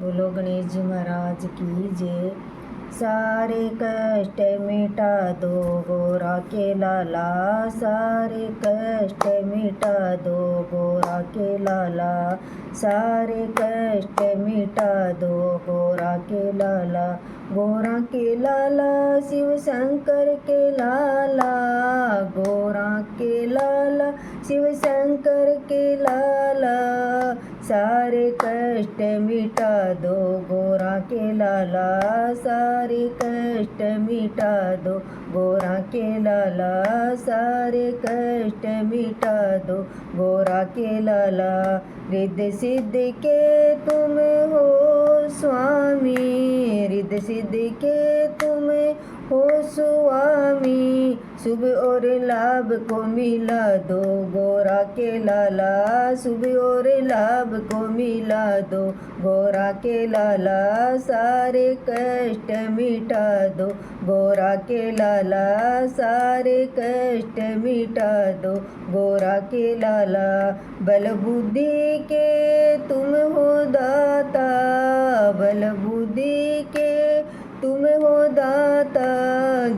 बोलो गणेश जी महाराज की जय। सारे कष्ट मिटा दो गोरा के लाला, सारे कष्ट मिटा दो गोरा के लाला, सारे कष्ट मिटा दो गोरा के लाला। गोरा के लाला शिव शंकर के लाला, गोरा के लाला शिव शंकर के लाला, सारे कष्ट मिटा दो गोरा के लाला, सारे कष्ट मिटा दो गोरा के लाला, सारे कष्ट मिटा दो गोरा के लाला। रिद्ध सिद्ध के तुम हो स्वामी, रिद्ध सिद्ध के तुम हो स्वामी, शुभ और लाभ को मिला दो गोरा के लाला, शुभ और लाभ को मिला दो गोरा के लाला, सारे कष्ट मिटा दो गोरा के लाला, सारे कष्ट मिटा दो गोरा के लाला। बल बुद्धि के तुम हो दाता, बल बुद्धि के तुम हो दाता,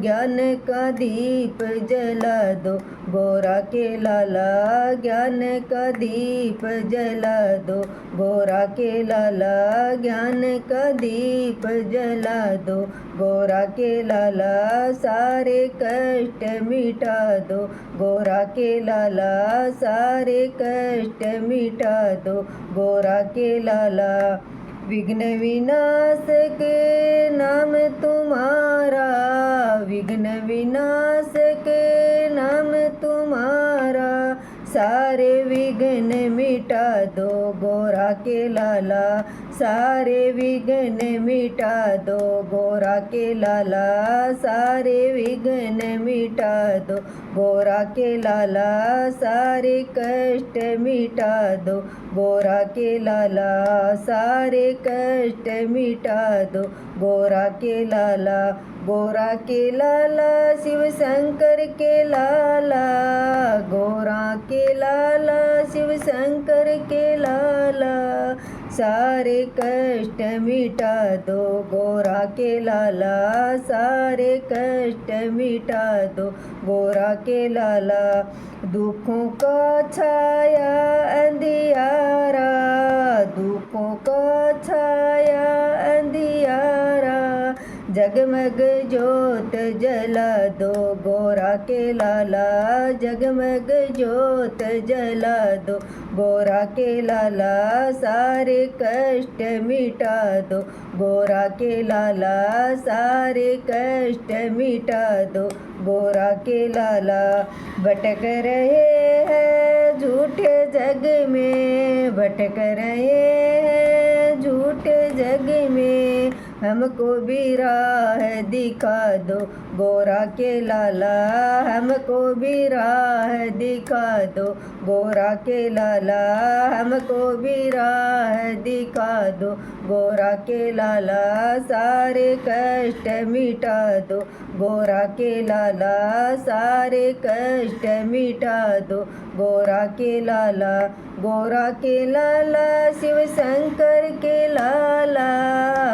ज्ञान का दीप जला दो गोरा के लाला, ज्ञान का दीप जला दो गोरा के लाला, ज्ञान का दीप जला दो गोरा के लाला, सारे कष्ट मिटा दो गोरा के लाला, सारे कष्ट मिटा दो गोरा के लाला। विघ्न विनाश के नाम तुम्हारा, विघ्न विनाश के नाम तुम्हारा, सारे विघ्न मिटा दो गोरा के लाला, सारे विघ्न मिटा दो गोरा के लाला, सारे विघ्न मिटा दो गोरा के लाला, सारे कष्ट मिटा दो गोरा के लाला, सारे कष्ट मिटा दो गोरा के लाला। गोरा के लाला शिव शंकर के लाला, गोरा के लाला शिव शंकर के लाला, सारे कष्ट मिटा दो गोरा के लाला, सारे कष्ट मिटा दो गोरा के लाला। दुखों का छाया अंधियारा, दुखों का छाया अंधियारा, जगमग जोत जला दो गोरा के लाला, जगमग जोत जला दो गोरा के लाला, सारे कष्ट मिटा दो गोरा के लाला, सारे कष्ट मिटा दो गोरा के लाला। भटक रहे हैं झूठे जग में, भटक रहे हैं झूठे जग में, हमको भी राह दिखा दो गोरा के लाला, हमको भी राह दिखा दो गोरा के लाला, हमको भी राह दिखा दो गोरा के लाला, सारे कष्ट मिटा दो गोरा के लाला, सारे कष्ट मिटा दो गोरा के लाला। गोरा के लाला शिव शंकर के लाला,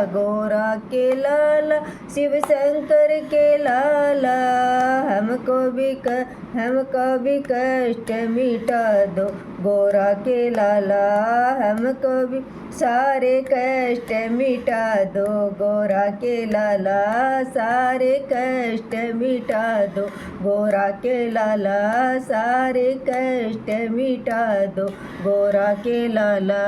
गोरा के लाला शिव शंकर के लाला, हमको भी कष्ट मिटा दो गोरा के लाला, हमको भी सारे कष्ट मिटा दो गोरा के लाला, सारे कष्ट मिटा दो गोरा के लाला, सारे कष्ट मिटा दो गोरा के लाला।